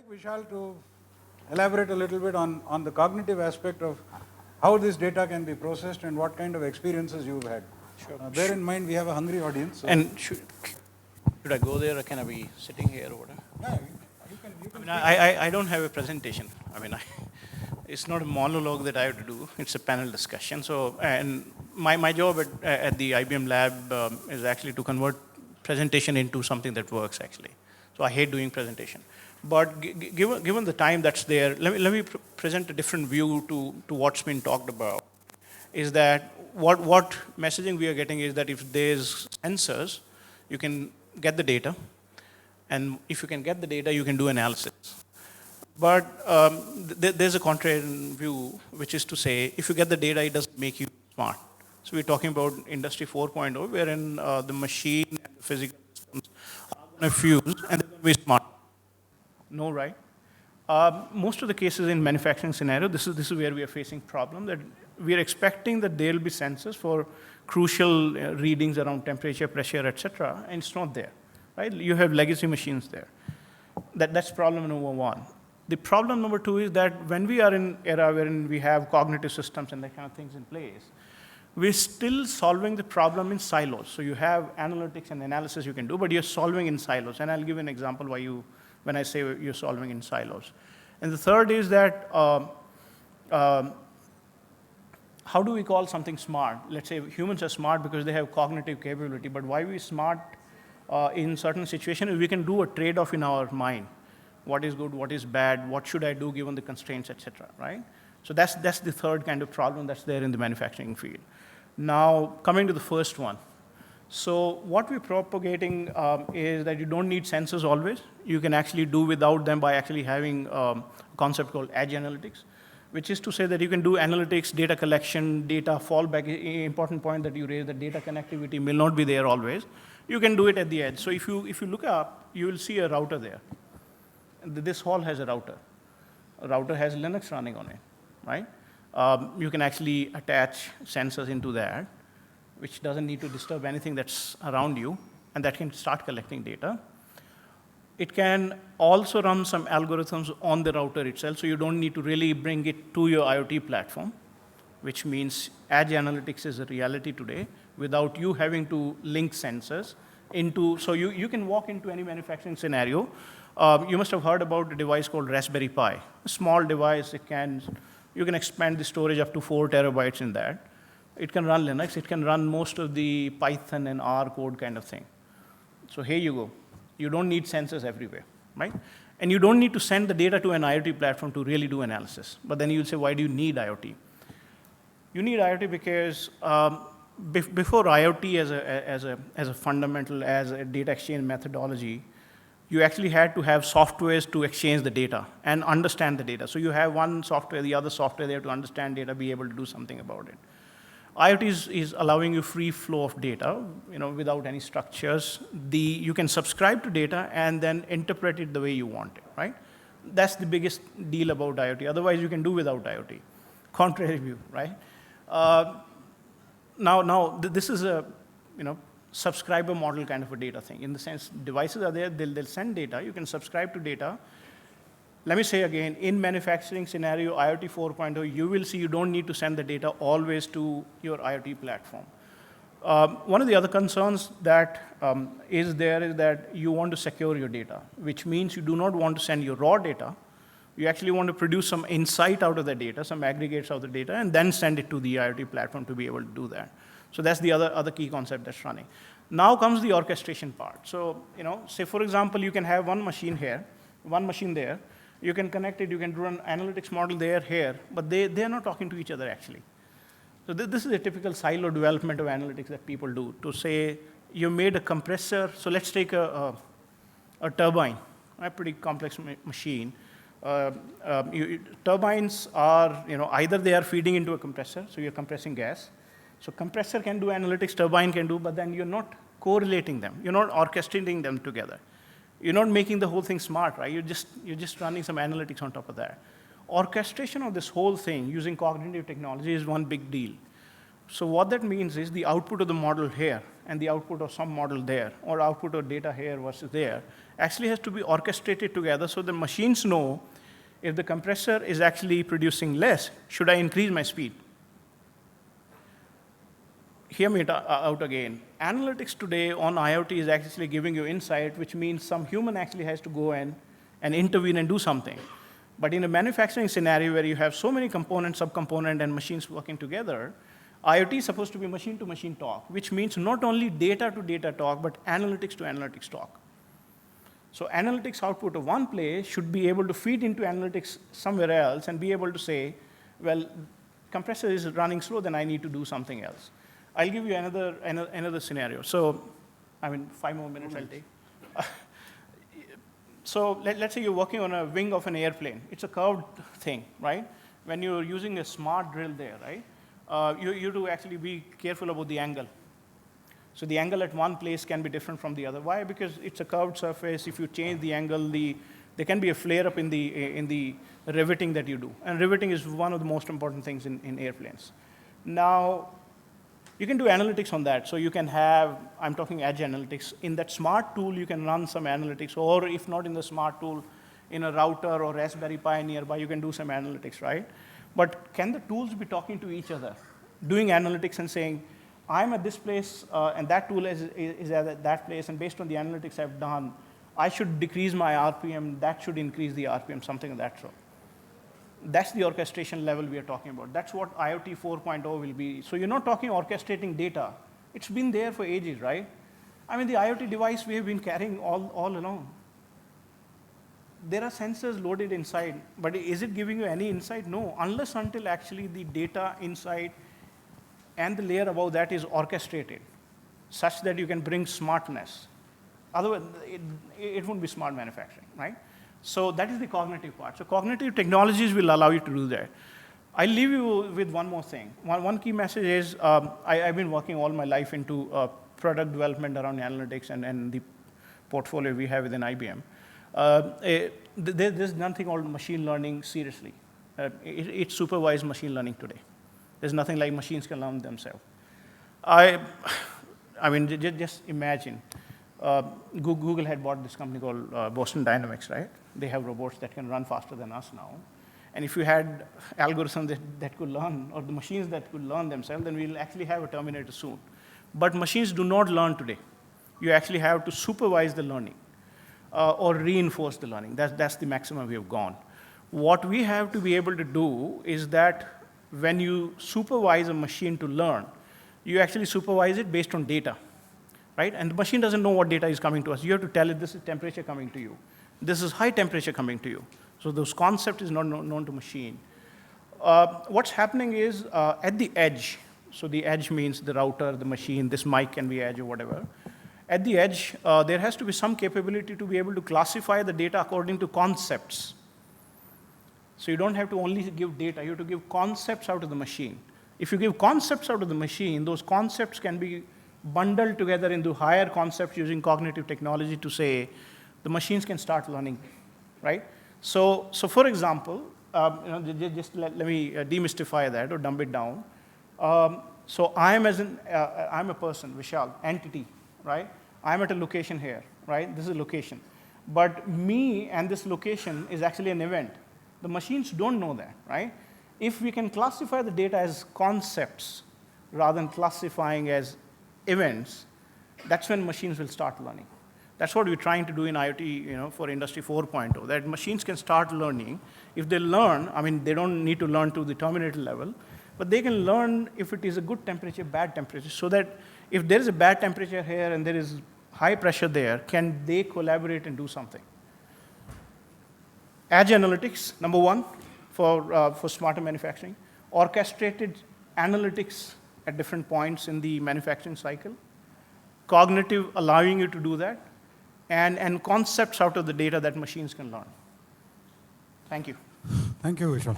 Vishal to elaborate a little bit on the cognitive aspect of how this data can be processed and what kind of experiences you've had. Sure. Bear in mind, we have a hungry audience. So And should I go there or can I be sitting here or whatever? yeah, you can I don't have a presentation. It's not a monologue that I have to do. It's a panel discussion. So, and my job at the IBM lab is actually to convert presentation into something that works actually. So I hate doing presentation. But given the time that's there, let me present a different view to what's been talked about. Is that what messaging we are getting is that if there's sensors, you can get the data. And if you can get the data, you can do analysis. But there's a contrary view, which is to say, if you get the data, it doesn't make you smart. So we're talking about Industry 4.0, wherein the machine and the physical systems are going to fuse and they're going to be smart. No, right? Most of the cases in manufacturing scenario, this is where we are facing problem, that we are expecting that there will be sensors for crucial readings around temperature, pressure, etc., and it's not there, right? You have legacy machines there. That's problem number one. The problem number two is that when we are in era wherein we have cognitive systems and that kind of things in place, we're still solving the problem in silos. So you have analytics and analysis you can do, but you're solving in silos. And I'll give an example when I say you're solving in silos. And the third is that how do we call something smart? Let's say humans are smart because they have cognitive capability, but why we smart in certain situations is we can do a trade-off in our mind. What is good, what is bad, what should I do given the constraints, etc., right? So that's the third kind of problem that's there in the manufacturing field. Now, coming to the first one. So what we're propagating is that you don't need sensors always. You can actually do without them by actually having a concept called edge analytics, which is to say that you can do analytics, data collection, data fallback. Important point that you raised, that data connectivity may not be there always. You can do it at the edge. So if you look up, you will see a router there. This hall has a router. A router has Linux running on it, right? You can actually attach sensors into that, which doesn't need to disturb anything that's around you, and that can start collecting data. It can also run some algorithms on the router itself, so you don't need to really bring it to your IoT platform, which means edge analytics is a reality today without you having to link sensors into, so you can walk into any manufacturing scenario. You must have heard about a device called Raspberry Pi. A small device, you can expand the storage up to 4 terabytes in that. It can run Linux, it can run most of the Python and R code kind of thing. So here you go. You don't need sensors everywhere, right? And you don't need to send the data to an IoT platform to really do analysis. But then you'll say, why do you need IoT? You need IoT because before IoT as a fundamental, as a data exchange methodology, you actually had to have softwares to exchange the data and understand the data. So you have one software, the other software there to understand data, be able to do something about it. IoT is allowing you free flow of data, without any structures. You can subscribe to data and then interpret it the way you want it, right? That's the biggest deal about IoT. Otherwise, you can do without IoT. Contrary view, right? This is a, subscriber model kind of a data thing. In the sense, devices are there, they'll send data, you can subscribe to data. Let me say again, in manufacturing scenario, IoT 4.0, you will see you don't need to send the data always to your IoT platform. One of the other concerns that is there is that you want to secure your data, which means you do not want to send your raw data. You actually want to produce some insight out of the data, some aggregates of the data, and then send it to the IoT platform to be able to do that. So that's the other key concept that's running. Now comes the orchestration part. So, say for example, you can have one machine here, one machine there. You can connect it, you can run analytics model there, here, but they're not talking to each other actually. So this is a typical silo development of analytics that people do. To say, you made a compressor, so let's take a turbine, a pretty complex machine. Turbines are, either they are feeding into a compressor, so you're compressing gas. So compressor can do analytics, turbine can do, but then you're not correlating them. You're not orchestrating them together. You're not making the whole thing smart, right? You're just running some analytics on top of that. Orchestration of this whole thing using cognitive technology is one big deal. So what that means is the output of the model here, and the output of some model there, or output of data here versus there, actually has to be orchestrated together so the machines know if the compressor is actually producing less, should I increase my speed? Hear me out again. Analytics today on IoT is actually giving you insight, which means some human actually has to go in and intervene and do something. But in a manufacturing scenario where you have so many components, subcomponents, and machines working together, IoT is supposed to be machine-to-machine talk, which means not only data-to-data talk, but analytics-to-analytics talk. So analytics output of one place should be able to feed into analytics somewhere else and be able to say, well, compressor is running slow, then I need to do something else. I'll give you another scenario. So, 5 more minutes I'll take. So let's say you're working on a wing of an airplane. It's a curved thing, right? When you're using a smart drill there, right? You have to actually be careful about the angle. So the angle at one place can be different from the other. Why? Because it's a curved surface. If you change the angle, there can be a flare-up in the riveting that you do. And riveting is one of the most important things in airplanes. Now, you can do analytics on that. So you can have, I'm talking edge analytics. In that smart tool, you can run some analytics. Or if not in the smart tool, in a router or Raspberry Pi nearby, you can do some analytics, right? But can the tools be talking to each other, doing analytics and saying, I'm at this place, and that tool is at that place, and based on the analytics I've done, I should decrease my RPM, that should increase the RPM, something of that sort. That's the orchestration level we are talking about. That's what IoT 4.0 will be. So you're not talking orchestrating data. It's been there for ages, right? I mean, the IoT device we have been carrying all along. There are sensors loaded inside, but is it giving you any insight? No, unless until actually the data inside and the layer above that is orchestrated, such that you can bring smartness. Otherwise, it won't be smart manufacturing, right? So that is the cognitive part. So cognitive technologies will allow you to do that. I'll leave you with one more thing. One key message is, I've been working all my life into product development around analytics and the portfolio we have within IBM. There's nothing called machine learning seriously. It's supervised machine learning today. There's nothing like machines can learn themselves. Just imagine. Google had bought this company called Boston Dynamics, right? They have robots that can run faster than us now. And if you had algorithms that could learn, or the machines that could learn themselves, then we'll actually have a Terminator soon. But machines do not learn today. You actually have to supervise the learning or reinforce the learning. That's the maximum we have gone. What we have to be able to do is that when you supervise a machine to learn, you actually supervise it based on data. Right? And the machine doesn't know what data is coming to us. You have to tell it this is temperature coming to you. This is high temperature coming to you. So those concept is not known to machine. What's happening is at the edge, so the edge means the router, the machine, this mic can be edge or whatever. At the edge, there has to be some capability to be able to classify the data according to concepts. So you don't have to only give data, you have to give concepts out of the machine. If you give concepts out of the machine, those concepts can be bundled together into higher concepts using cognitive technology to say the machines can start learning, right? So for example, just let me demystify that or dumb it down. So I'm a person, Vishal, entity, right? I'm at a location here, right? This is a location. But me and this location is actually an event. The machines don't know that, right? If we can classify the data as concepts rather than classifying as events, that's when machines will start learning. That's what we're trying to do in IoT, for Industry 4.0, that machines can start learning. If they learn, they don't need to learn to the Terminator level, but they can learn if it is a good temperature, bad temperature, so that if there is a bad temperature here and there is high pressure there, can they collaborate and do something? Edge analytics, number one, for smarter manufacturing. Orchestrated analytics at different points in the manufacturing cycle. Cognitive, allowing you to do that. And concepts out of the data that machines can learn. Thank you. Thank you, Vishal.